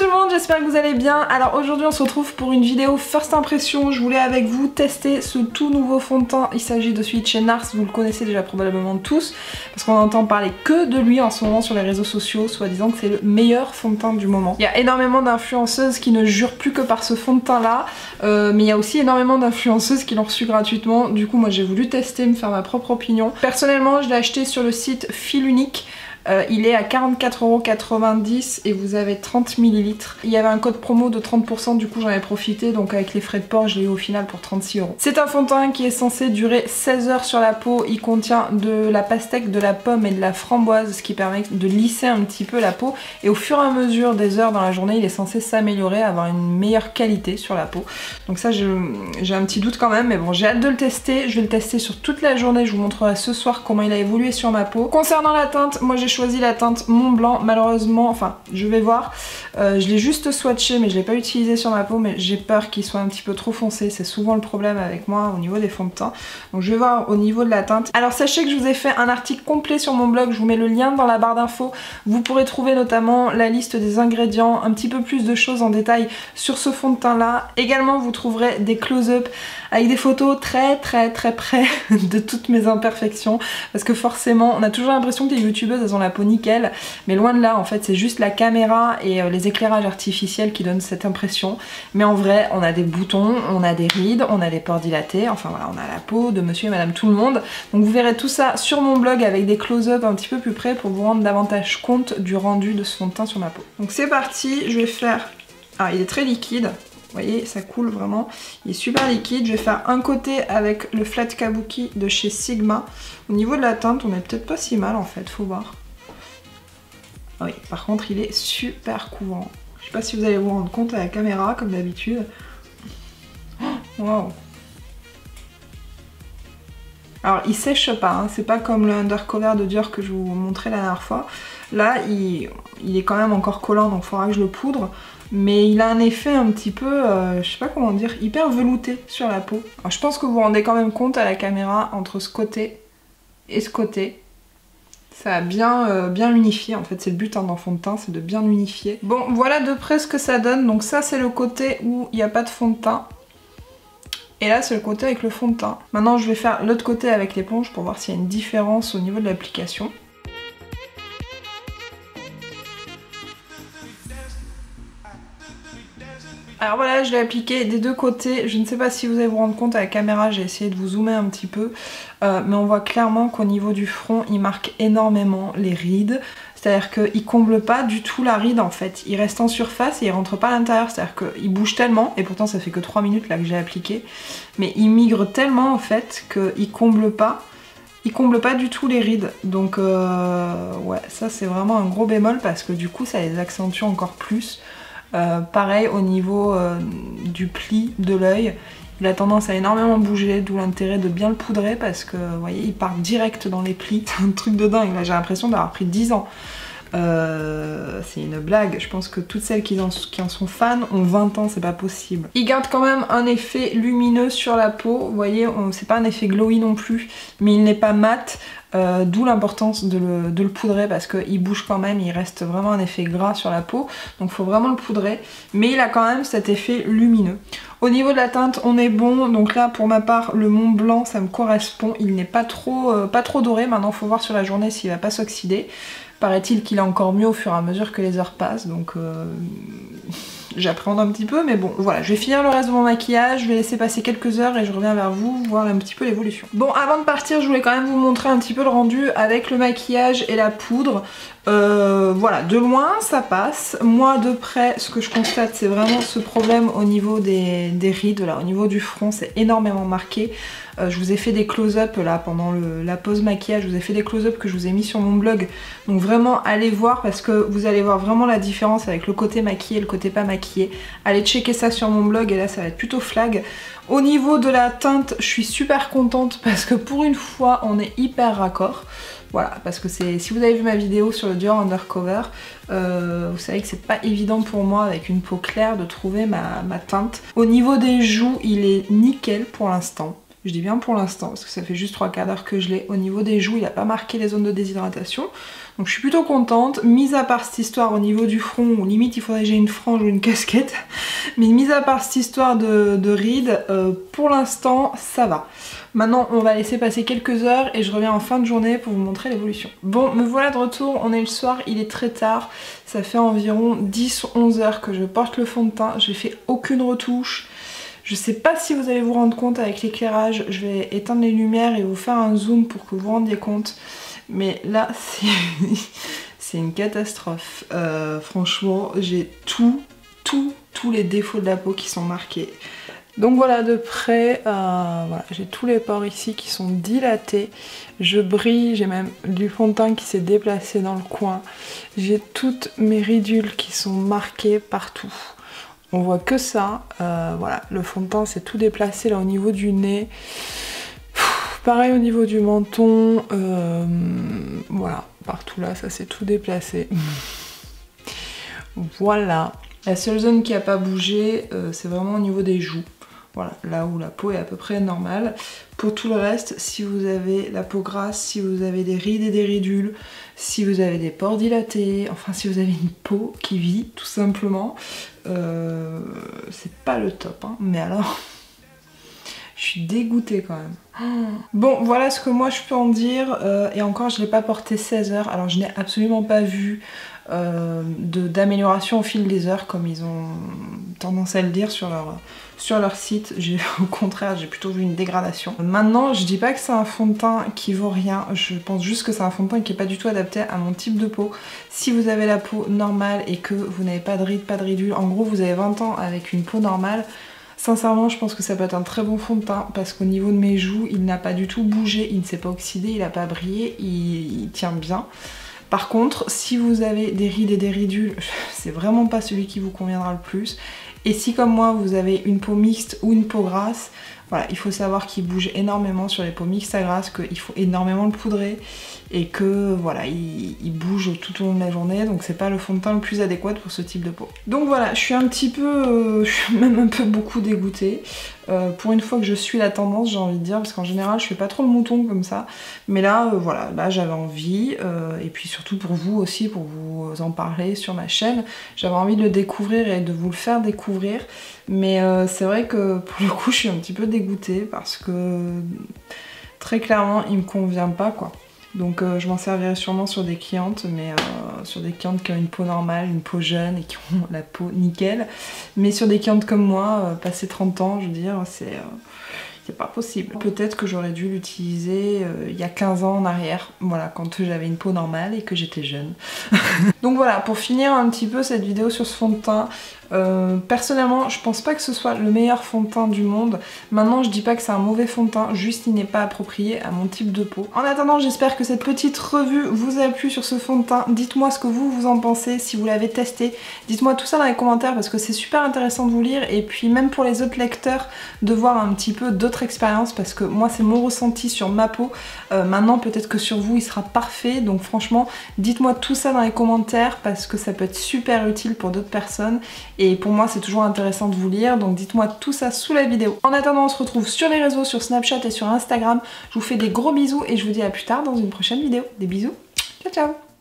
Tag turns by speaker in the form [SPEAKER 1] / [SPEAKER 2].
[SPEAKER 1] tout le monde, j'espère que vous allez bien. Alors aujourd'hui on se retrouve pour une vidéo first impression. Je voulais avec vous tester ce tout nouveau fond de teint. Il s'agit de celui de chez NARS, vous le connaissez déjà probablement tous, parce qu'on entend parler que de lui en ce moment sur les réseaux sociaux, soi-disant que c'est le meilleur fond de teint du moment. Il y a énormément d'influenceuses qui ne jurent plus que par ce fond de teint là, mais il y a aussi énormément d'influenceuses qui l'ont reçu gratuitement. Du coup moi j'ai voulu tester, me faire ma propre opinion. Personnellement je l'ai acheté sur le site Fil Unique. Il est à 44,90€ et vous avez 30 ml. Il y avait un code promo de 30%, du coup j'en ai profité, donc avec les frais de port je l'ai eu au final pour 36€. C'est un fond de teint qui est censé durer 16 heures sur la peau. Il contient de la pastèque, de la pomme et de la framboise, ce qui permet de lisser un petit peu la peau, et au fur et à mesure des heures dans la journée il est censé s'améliorer, avoir une meilleure qualité sur la peau. Donc ça j'ai un petit doute quand même, mais bon j'ai hâte de le tester. Je vais le tester sur toute la journée, je vous montrerai ce soir comment il a évolué sur ma peau. Concernant la teinte, moi j'ai choisi la teinte Mont Blanc, malheureusement, enfin je vais voir, je l'ai juste swatché mais je l'ai pas utilisé sur ma peau, mais j'ai peur qu'il soit un petit peu trop foncé, c'est souvent le problème avec moi au niveau des fonds de teint, donc je vais voir au niveau de la teinte. Alors sachez que je vous ai fait un article complet sur mon blog, je vous mets le lien dans la barre d'infos, vous pourrez trouver notamment la liste des ingrédients, un petit peu plus de choses en détail sur ce fond de teint là. Également vous trouverez des close-up avec des photos très près de toutes mes imperfections, parce que forcément on a toujours l'impression que les youtubeuses elles ont la peau nickel, mais loin de là, en fait c'est juste la caméra et les éclairages artificiels qui donnent cette impression. Mais en vrai on a des boutons, on a des rides, on a des pores dilatés, enfin voilà, on a la peau de monsieur et madame tout le monde. Donc vous verrez tout ça sur mon blog avec des close-up un petit peu plus près pour vous rendre davantage compte du rendu de ce fond de teint sur ma peau. Donc c'est parti, je vais faire... Ah, il est très liquide, vous voyez, ça coule vraiment, il est super liquide. Je vais faire un côté avec le Flat Kabuki de chez Sigma. Au niveau de la teinte, on est peut-être pas si mal en fait, faut voir. Ah oui, par contre il est super couvrant. Je sais pas si vous allez vous rendre compte à la caméra, comme d'habitude. Waouh! Alors il sèche pas, hein. C'est pas comme le undercover de Dior que je vous montrais la dernière fois. Là il est quand même encore collant, donc il faudra que je le poudre. Mais il a un effet un petit peu, je sais pas comment dire, hyper velouté sur la peau. Alors je pense que vous vous rendez quand même compte à la caméra entre ce côté et ce côté. Ça a bien unifié, en fait c'est le but d'un fond de teint, c'est de bien unifier. Bon voilà de près ce que ça donne, donc ça c'est le côté où il n'y a pas de fond de teint. Et là c'est le côté avec le fond de teint. Maintenant je vais faire l'autre côté avec l'éponge pour voir s'il y a une différence au niveau de l'application. Alors voilà, je l'ai appliqué des deux côtés. Je ne sais pas si vous allez vous rendre compte à la caméra, j'ai essayé de vous zoomer un petit peu, mais on voit clairement qu'au niveau du front, il marque énormément les rides. C'est-à-dire qu'il comble pas du tout la ride en fait, il reste en surface et il rentre pas à l'intérieur, c'est-à-dire qu'il bouge tellement, et pourtant ça fait que 3 minutes là que j'ai appliqué, mais il migre tellement en fait qu'il comble pas du tout les rides. Donc ouais, ça c'est vraiment un gros bémol parce que du coup ça les accentue encore plus. Pareil au niveau du pli de l'œil, il a tendance à énormément bouger, d'où l'intérêt de bien le poudrer parce que vous voyez il part direct dans les plis, c'est un truc de dingue, là j'ai l'impression d'avoir pris 10 ans. C'est une blague, je pense que toutes celles qui en sont fans ont 20 ans, c'est pas possible. Il garde quand même un effet lumineux sur la peau, vous voyez, c'est pas un effet glowy non plus, mais il n'est pas mat. D'où l'importance de le poudrer parce qu'il bouge quand même, il reste vraiment un effet gras sur la peau, donc il faut vraiment le poudrer, mais il a quand même cet effet lumineux. Au niveau de la teinte on est bon, donc là pour ma part le Mont Blanc ça me correspond, il n'est pas trop doré. Maintenant il faut voir sur la journée s'il va pas s'oxyder. Paraît-il qu'il est encore mieux au fur et à mesure que les heures passent, donc j'appréhende un petit peu, mais bon voilà, je vais finir le reste de mon maquillage, je vais laisser passer quelques heures et je reviens vers vous, voir un petit peu l'évolution. Bon, avant de partir je voulais quand même vous montrer un petit peu le rendu avec le maquillage et la poudre. Voilà, de loin ça passe, moi de près ce que je constate c'est vraiment ce problème au niveau des rides, là au niveau du front c'est énormément marqué. Je vous ai fait des close-up là pendant la pause maquillage, je vous ai fait des close-up que je vous ai mis sur mon blog, donc vraiment allez voir parce que vous allez voir vraiment la différence avec le côté maquillé et le côté pas maquillé. Allez checker ça sur mon blog et là ça va être plutôt flag. Au niveau de la teinte je suis super contente parce que pour une fois on est hyper raccord. Voilà, parce que si vous avez vu ma vidéo sur le Dior Undercover, vous savez que c'est pas évident pour moi avec une peau claire de trouver ma teinte. Au niveau des joues, il est nickel pour l'instant. Je dis bien pour l'instant parce que ça fait juste 3/4 d'heure que je l'ai. Au niveau des joues, il n'a pas marqué les zones de déshydratation. Donc je suis plutôt contente, mis à part cette histoire au niveau du front, où limite il faudrait que j'ai une frange ou une casquette, mais mis à part cette histoire de rides, pour l'instant ça va. Maintenant on va laisser passer quelques heures et je reviens en fin de journée pour vous montrer l'évolution. Bon, me voilà de retour, on est le soir, il est très tard, ça fait environ 10-11 heures que je porte le fond de teint, j'ai fait aucune retouche. Je sais pas si vous allez vous rendre compte avec l'éclairage, je vais éteindre les lumières et vous faire un zoom pour que vous vous rendiez compte. Mais là, c'est une catastrophe. Franchement, j'ai tous les défauts de la peau qui sont marqués. Donc voilà, de près, voilà, j'ai tous les pores ici qui sont dilatés. Je brille, j'ai même du fond de teint qui s'est déplacé dans le coin. J'ai toutes mes ridules qui sont marquées partout. On voit que ça. Voilà, le fond de teint s'est tout déplacé là au niveau du nez. Pareil au niveau du menton, voilà, partout là, ça s'est tout déplacé. Voilà. La seule zone qui n'a pas bougé, c'est vraiment au niveau des joues. Voilà, là où la peau est à peu près normale. Pour tout le reste, si vous avez la peau grasse, si vous avez des rides et des ridules, si vous avez des pores dilatés, enfin si vous avez une peau qui vit, tout simplement, c'est pas le top, hein, mais alors... Je suis dégoûtée quand même. Bon, voilà ce que moi je peux en dire. Et encore, je ne l'ai pas porté 16 heures. Alors, je n'ai absolument pas vu d'amélioration au fil des heures, comme ils ont tendance à le dire sur leur site. Au contraire, j'ai plutôt vu une dégradation. Maintenant, je dis pas que c'est un fond de teint qui vaut rien. Je pense juste que c'est un fond de teint qui n'est pas du tout adapté à mon type de peau. Si vous avez la peau normale et que vous n'avez pas de rides, pas de ridules, en gros, vous avez 20 ans avec une peau normale, sincèrement, je pense que ça peut être un très bon fond de teint parce qu'au niveau de mes joues, il n'a pas du tout bougé, il ne s'est pas oxydé, il n'a pas brillé, il tient bien. Par contre, si vous avez des rides et des ridules, c'est vraiment pas celui qui vous conviendra le plus. Et si comme moi, vous avez une peau mixte ou une peau grasse, voilà, il faut savoir qu'il bouge énormément sur les peaux mixtes à grasses, qu'il faut énormément le poudrer et que voilà, il bouge tout au long de la journée, donc c'est pas le fond de teint le plus adéquat pour ce type de peau. Donc voilà, je suis un petit peu, je suis même un peu beaucoup dégoûtée. Pour une fois que je suis la tendance, j'ai envie de dire, parce qu'en général je fais pas trop le mouton comme ça, mais là voilà, là j'avais envie, et puis surtout pour vous aussi, pour vous en parler sur ma chaîne, j'avais envie de le découvrir et de vous le faire découvrir, mais c'est vrai que pour le coup je suis un petit peu dégoûtée parce que très clairement il me convient pas quoi. Donc je m'en servirai sûrement sur des clientes, mais sur des clientes qui ont une peau normale, une peau jeune et qui ont la peau nickel. Mais sur des clientes comme moi, passé 30 ans, je veux dire, c'est pas possible. Peut-être que j'aurais dû l'utiliser il y a 15 ans en arrière, voilà, quand j'avais une peau normale et que j'étais jeune. Donc voilà, pour finir un petit peu cette vidéo sur ce fond de teint, personnellement je pense pas que ce soit le meilleur fond de teint du monde. Maintenant je dis pas que c'est un mauvais fond de teint, juste il n'est pas approprié à mon type de peau. En attendant, j'espère que cette petite revue vous a plu sur ce fond de teint. Dites-moi ce que vous en pensez, si vous l'avez testé. Dites-moi tout ça dans les commentaires parce que c'est super intéressant de vous lire, et puis même pour les autres lecteurs de voir un petit peu d'autres expériences, parce que moi c'est mon ressenti sur ma peau. Maintenant peut-être que sur vous il sera parfait, donc franchement dites-moi tout ça dans les commentaires parce que ça peut être super utile pour d'autres personnes. Et pour moi c'est toujours intéressant de vous lire, donc dites-moi tout ça sous la vidéo. En attendant, on se retrouve sur les réseaux, sur Snapchat et sur Instagram. Je vous fais des gros bisous et je vous dis à plus tard dans une prochaine vidéo. Des bisous, ciao ciao.